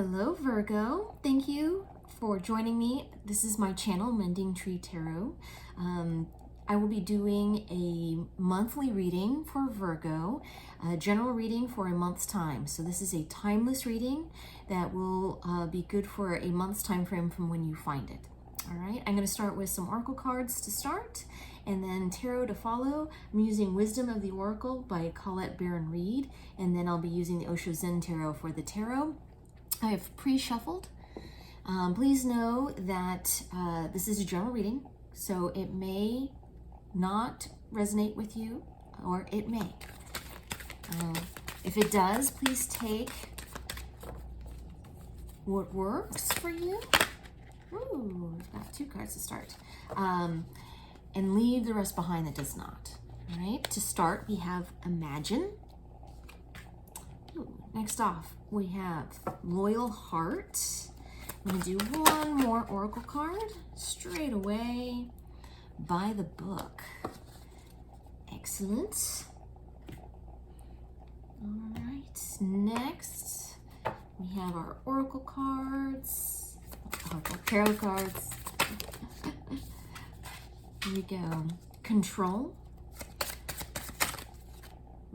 Hello Virgo, thank you for joining me. This is my channel, Mending Tree Tarot. I will be doing a monthly reading for Virgo, a general reading for a month's time. So this is a timeless reading that will be good for a month's time frame from when you find it. All right, I'm going to start with some oracle cards to start and then tarot to follow. I'm using Wisdom of the Oracle by Colette Baron Reed, and then I'll be using the Osho Zen Tarot for the tarot. I have pre-shuffled. Please know that this is a general reading, so it may not resonate with you, or it may. If it does, please take what works for you. Ooh, we've got two cards to start. And leave the rest behind that does not. All right, to start, we have Imagine. Ooh, next off, we have Loyal Heart. I'm going to do one more oracle card straight away by the book. Excellent. All right, next we have our oracle cards, tarot cards. Here we go. Control.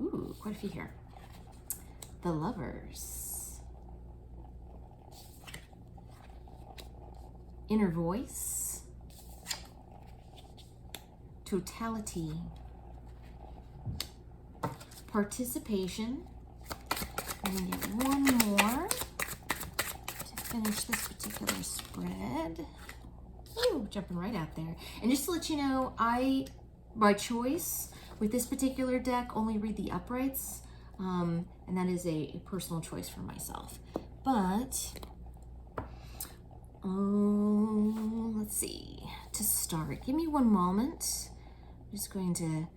Ooh, quite a few here. The Lovers. Inner Voice. Totality. Participation. I'm going to get one more to finish this particular spread. Ooh, jumping right out there. And just to let you know, I, by choice, with this particular deck, only read the uprights. And that is a personal choice for myself. But, let's see. To start, give me one moment. I'm just going to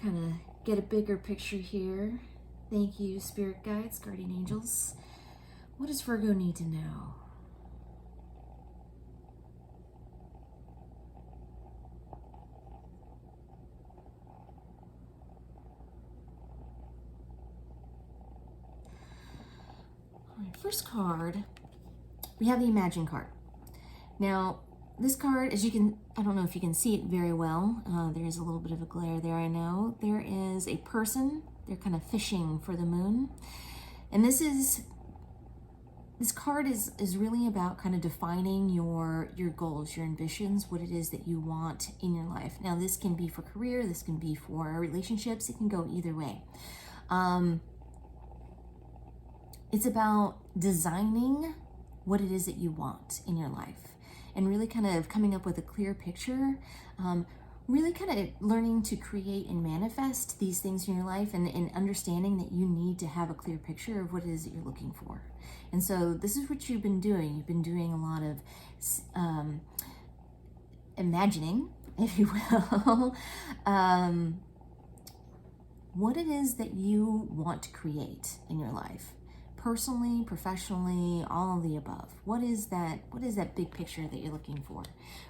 kind of get a bigger picture here. Thank you, Spirit Guides, Guardian Angels. What does Virgo need to know? First card, we have the Imagine card. Now, this card, as you can, I don't know if you can see it very well. There is a little bit of a glare there, I know. There is a person, they're kind of fishing for the moon. And this card is really about kind of defining your goals, your ambitions, what it is that you want in your life. Now, this can be for career, this can be for relationships, it can go either way. It's about designing what it is that you want in your life and really kind of coming up with a clear picture, really kind of learning to create and manifest these things in your life and understanding that you need to have a clear picture of what it is that you're looking for. And so this is what you've been doing. You've been doing a lot of imagining, if you will, what it is that you want to create in your life. Personally, professionally, all of the above. What is that big picture that you're looking for?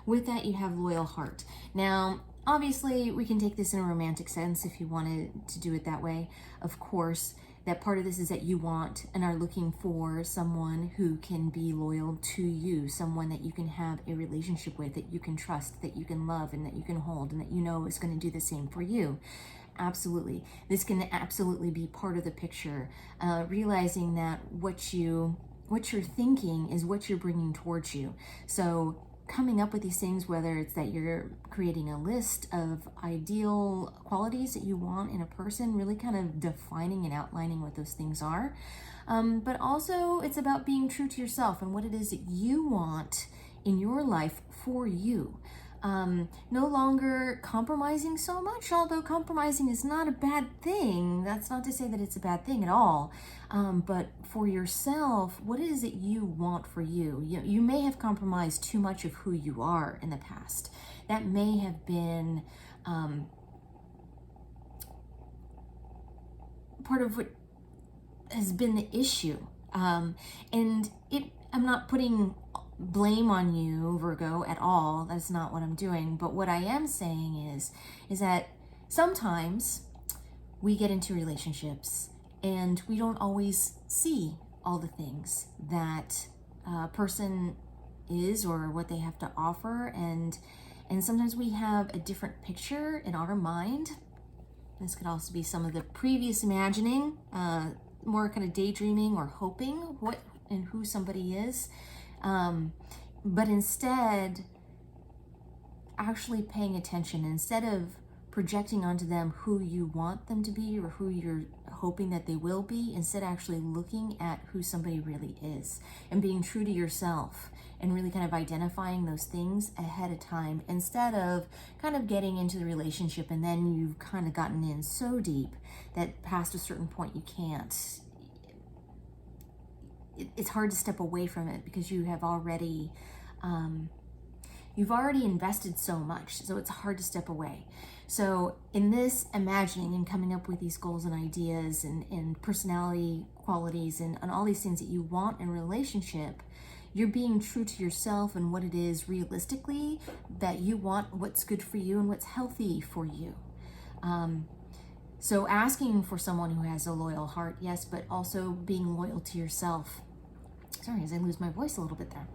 With that, you have Loyal Heart. Now, obviously, we can take this in a romantic sense if you wanted to do it that way. Of course, that part of this is that you want and are looking for someone who can be loyal to you, someone that you can have a relationship with, that you can trust, that you can love, and that you can hold, and that you know is going to do the same for you. Absolutely. This can absolutely be part of the picture. Realizing that what you're thinking is what you're bringing towards you. So coming up with these things, whether it's that you're creating a list of ideal qualities that you want in a person, really kind of defining and outlining what those things are. But also it's about being true to yourself and what it is that you want in your life for you. No longer compromising so much, although compromising is not a bad thing. That's not to say that it's a bad thing at all. But for yourself, what is it you want for you? You may have compromised too much of who you are in the past. That may have been part of what has been the issue. I'm not putting blame on you, Virgo, at all. That's not what I'm doing. But what I am saying is that sometimes we get into relationships and we don't always see all the things that a person is or what they have to offer, and sometimes we have a different picture in our mind. This could also be some of the previous imagining, more kind of daydreaming or hoping what and who somebody is, but instead actually paying attention, instead of projecting onto them who you want them to be or who you're hoping that they will be, instead actually looking at who somebody really is and being true to yourself and really kind of identifying those things ahead of time, instead of kind of getting into the relationship and then you've kind of gotten in so deep that past a certain point you can't. It's hard to step away from it because you have already you've already invested so much, so it's hard to step away. So in this imagining and coming up with these goals and ideas and personality qualities and all these things that you want in a relationship, you're being true to yourself and what it is realistically that you want, what's good for you and what's healthy for you. So asking for someone who has a loyal heart, yes, but also being loyal to yourself. Sorry, as I lose my voice a little bit there.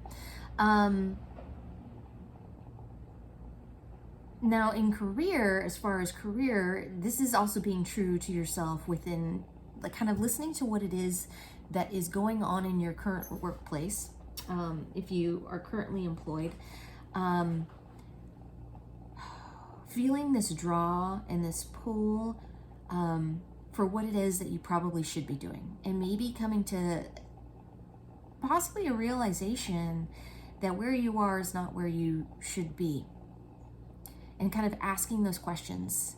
Now in career, as far as career, this is also being true to yourself within, like, kind of listening to what it is that is going on in your current workplace. If you are currently employed, feeling this draw and this pull for what it is that you probably should be doing, and maybe coming to possibly a realization that where you are is not where you should be, and kind of asking those questions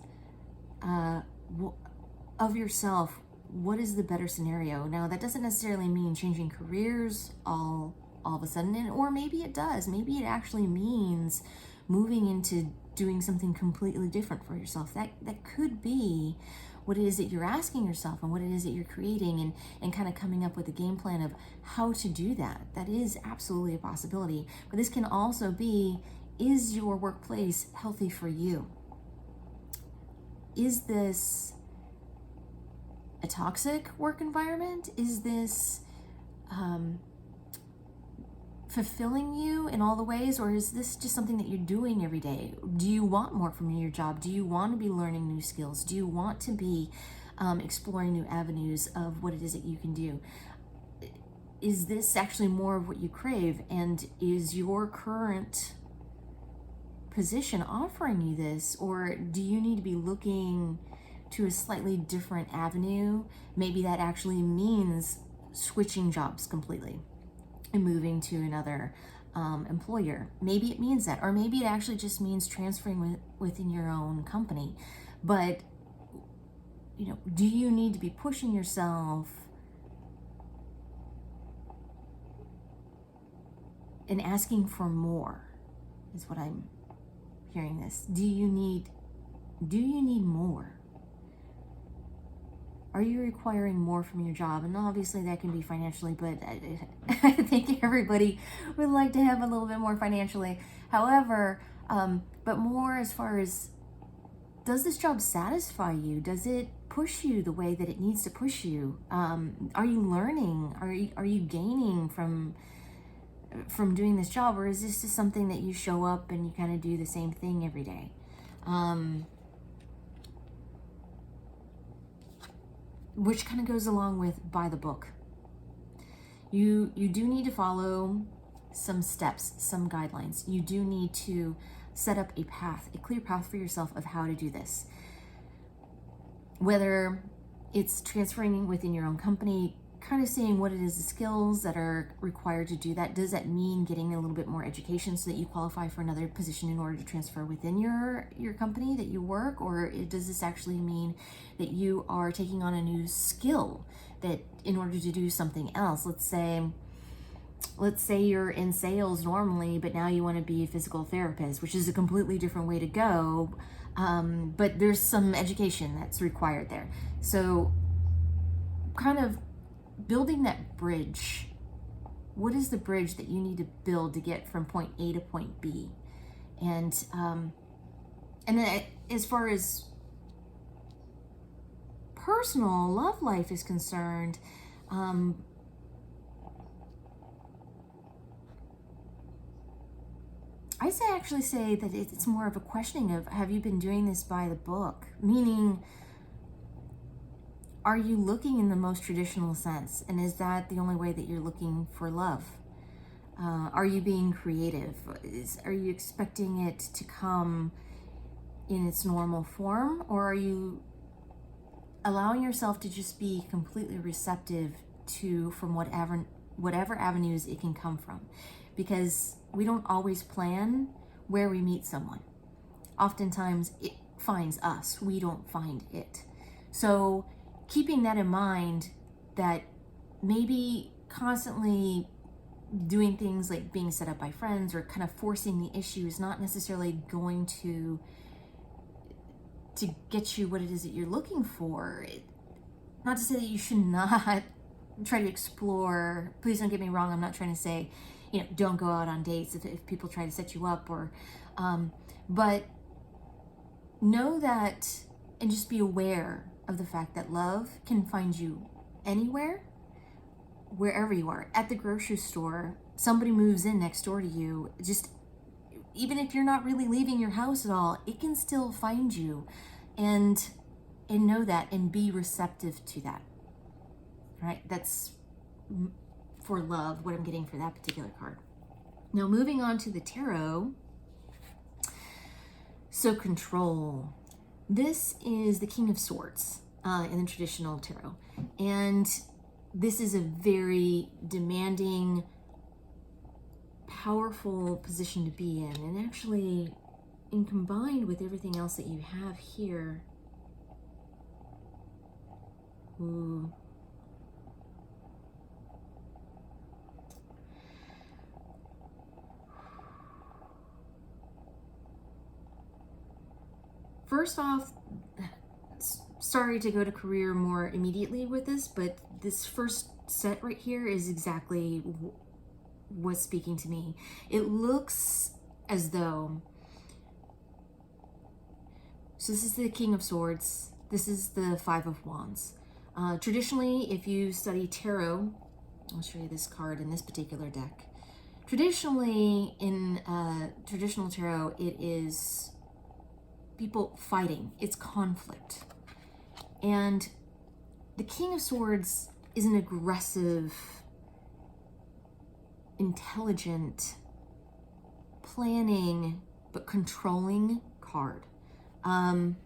of yourself. What is the better scenario? Now, that doesn't necessarily mean changing careers all of a sudden, or maybe it does. Maybe it actually means moving into doing something completely different for yourself. That could be what it is that you're asking yourself and what it is that you're creating, and kind of coming up with a game plan of how to do that. That is absolutely a possibility. But this can also be, is your workplace healthy for you? Is this a toxic work environment? Is this fulfilling you in all the ways, or is this just something that you're doing every day? Do you want more from your job? Do you want to be learning new skills? Do you want to be exploring new avenues of what it is that you can do? Is this actually more of what you crave? And is your current position offering you this, or do you need to be looking to a slightly different avenue? Maybe that actually means switching jobs completely and moving to another employer. Maybe it means that, or maybe it actually just means transferring within your own company. But do you need to be pushing yourself and asking for more? Is what I'm hearing this. Do you need more? Are you requiring more from your job? And obviously that can be financially, but I think everybody would like to have a little bit more financially. However, but more as far as, does this job satisfy you? Does it push you the way that it needs to push you? Are you learning? Are you gaining from doing this job? Or is this just something that you show up and you kind of do the same thing every day? Which kind of goes along with by the book. You do need to follow some steps, some guidelines. You do need to set up a path, a clear path for yourself of how to do this. Whether it's transferring within your own company, kind of seeing what it is, the skills that are required to do that. Does that mean getting a little bit more education so that you qualify for another position in order to transfer within your company that you work? Or does this actually mean that you are taking on a new skill that in order to do something else? Let's say you're in sales normally, but now you want to be a physical therapist, which is a completely different way to go. But there's some education that's required there. So kind of building that bridge. What is the bridge that you need to build to get from point A to point B? And then as far as personal love life is concerned, might say actually say that it's more of a questioning of, have you been doing this by the book? Meaning, are you looking in the most traditional sense? And is that the only way that you're looking for love? Are you being creative? Are you expecting it to come in its normal form? Or are you allowing yourself to just be completely receptive to from whatever avenues it can come from? Because we don't always plan where we meet someone. Oftentimes it finds us, we don't find it. So keeping that in mind, that maybe constantly doing things like being set up by friends or kind of forcing the issue is not necessarily going to get you what it is that you're looking for. Not to say that you should not try to explore. Please don't get me wrong. I'm not trying to say, don't go out on dates if people try to set you up, or, but know that, and just be aware of the fact that love can find you anywhere, wherever you are. At the grocery store, somebody moves in next door to you. Just, even if you're not really leaving your house at all, it can still find you, and know that, and be receptive to that. Right? That's for love, what I'm getting for that particular card. Now, moving on to the tarot. So control. This is the King of Swords in the traditional tarot. And this is a very demanding, powerful position to be in. And actually, in combined with everything else that you have here, ooh, first off, sorry to go to career more immediately with this, but this first set right here is exactly what's speaking to me. It looks as though, so this is the King of Swords, this is the Five of Wands. Traditionally, if you study tarot, I'll show you this card in this particular deck. Traditionally, in traditional tarot, it is people fighting, it's conflict. And the King of Swords is an aggressive, intelligent, planning, but controlling card. And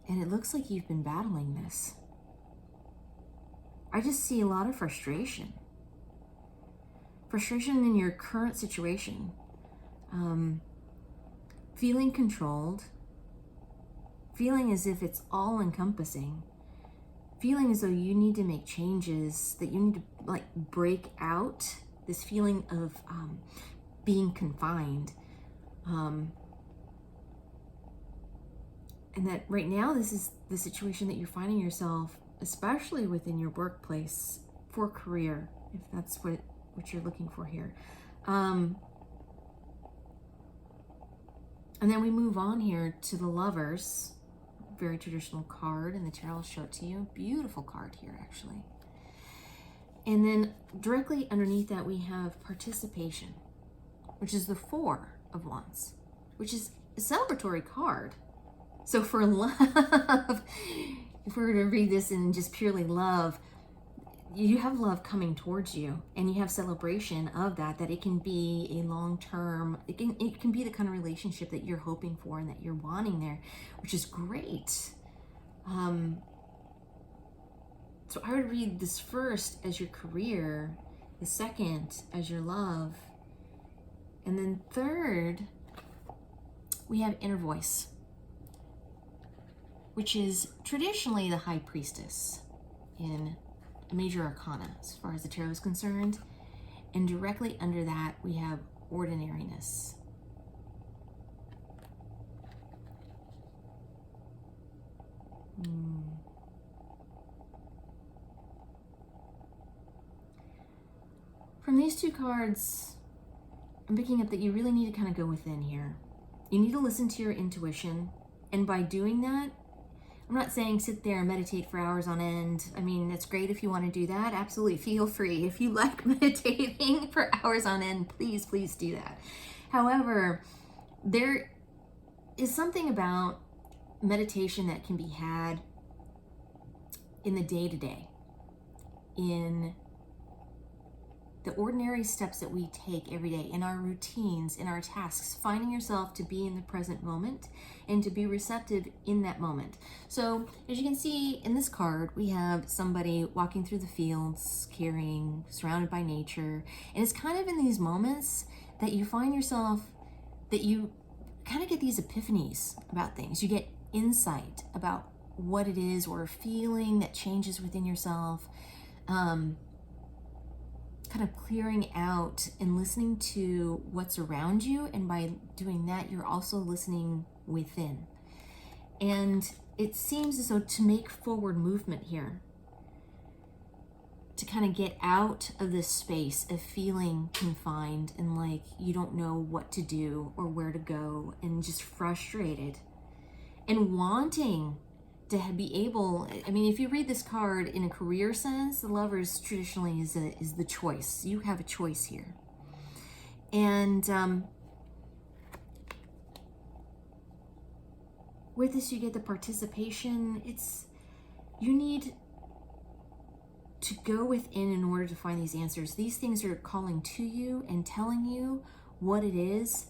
it looks like you've been battling this. I just see a lot of frustration. Frustration in your current situation. Feeling controlled, feeling as if it's all encompassing, feeling as though you need to make changes, that you need to break out this feeling of being confined. And that right now, this is the situation that you're finding yourself, especially within your workplace for career, if that's what you're looking for here. And then we move on here to the Lovers, very traditional card, and the tarot will show it to you. Beautiful card here, actually. And then directly underneath that, we have Participation, which is the Four of Wands, which is a celebratory card. So for love, if we were to read this in just purely love, you have love coming towards you, and you have celebration of that it can be a long-term, it can be the kind of relationship that you're hoping for and that you're wanting there, which is great. So I would read this first as your career, the second as your love, and then third, we have Inner Voice, which is traditionally the High Priestess in Major Arcana as far as the tarot is concerned. And directly under that, we have Ordinariness. From these two cards, I'm picking up that you really need to kind of go within here. You need to listen to your intuition. And by doing that, I'm not saying sit there and meditate for hours on end. I mean, it's great if you want to do that. Absolutely, feel free. If you like meditating for hours on end, please, please do that. However, there is something about meditation that can be had in the day-to-day, in the ordinary steps that we take every day, in our routines, in our tasks, finding yourself to be in the present moment and to be receptive in that moment. So as you can see in this card, we have somebody walking through the fields, carrying, surrounded by nature. And it's kind of in these moments that you find yourself, that you kind of get these epiphanies about things. You get insight about what it is, or a feeling that changes within yourself. Kind of clearing out and listening to what's around you, and by doing that you're also listening within. And it seems as though to make forward movement here, to kind of get out of this space of feeling confined and like you don't know what to do or where to go, and just frustrated and wanting to be able, I mean, if you read this card in a career sense, the Lovers traditionally is the choice. You have a choice here. And with this, you get the participation. You need to go within in order to find these answers. These things are calling to you and telling you what it is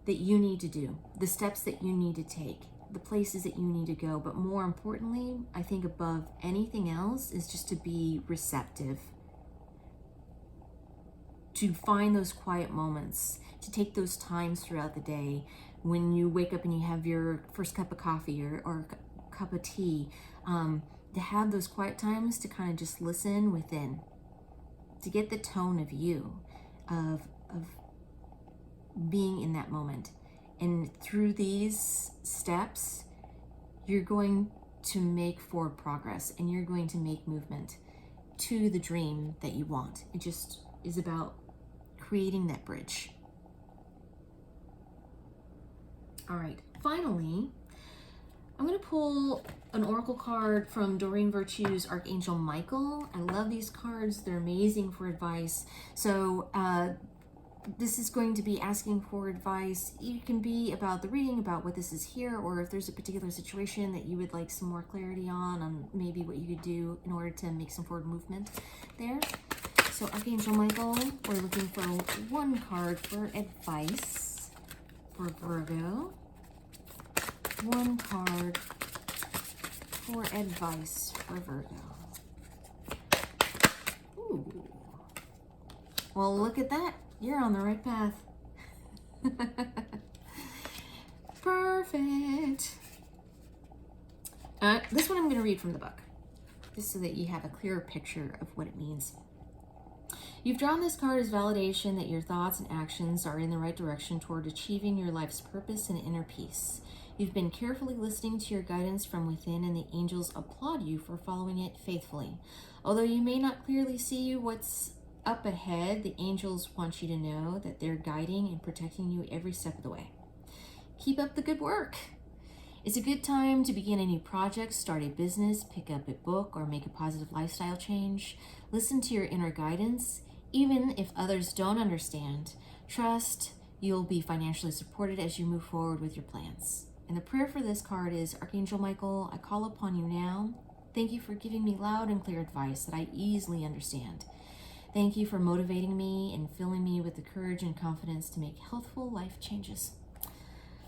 that you need to do, the steps that you need to take, the places that you need to go. But more importantly, I think above anything else, is just to be receptive, to find those quiet moments, to take those times throughout the day when you wake up and you have your first cup of coffee or cup of tea, to have those quiet times to kind of just listen within, to get the tone of you, of being in that moment. And through these steps, you're going to make forward progress, and you're going to make movement to the dream that you want. It just is about creating that bridge. All right, finally, I'm going to pull an oracle card from Doreen Virtue's Archangel Michael. I love these cards. They're amazing for advice. So this is going to be asking for advice. You can be about the reading, about what this is here, or if there's a particular situation that you would like some more clarity on maybe what you could do in order to make some forward movement there. So Archangel Michael, we're looking for one card for advice for Virgo. One card for advice for Virgo. Ooh. Well, look at that. You're on the right path. Perfect. This one I'm going to read from the book, just so that you have a clearer picture of what it means. You've drawn this card as validation that your thoughts and actions are in the right direction toward achieving your life's purpose and inner peace. You've been carefully listening to your guidance from within, and the angels applaud you for following it faithfully. Although you may not clearly see what's up ahead, the angels want you to know that they're guiding and protecting you every step of the way. Keep up the good work. It's a good time to begin a new project, start a business, pick up a book, or make a positive lifestyle change. Listen to your inner guidance. Even if others don't understand, trust you'll be financially supported as you move forward with your plans. And the prayer for this card is, Archangel Michael, I call upon you now. Thank you for giving me loud and clear advice that I easily understand. Thank you for motivating me and filling me with the courage and confidence to make healthful life changes.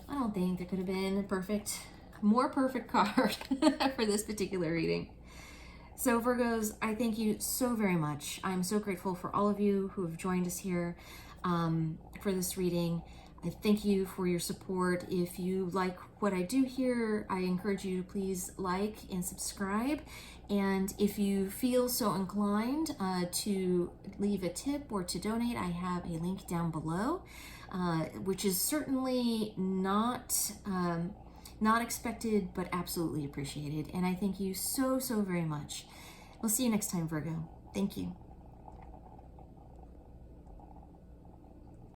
I don't think there could have been a more perfect card for this particular reading. So Virgos, I thank you so very much. I'm so grateful for all of you who have joined us here for this reading. I thank you for your support. If you like what I do here, I encourage you to please like and subscribe. And if you feel so inclined to leave a tip or to donate, I have a link down below, which is certainly not expected, but absolutely appreciated. And I thank you so, so very much. We'll see you next time, Virgo. Thank you.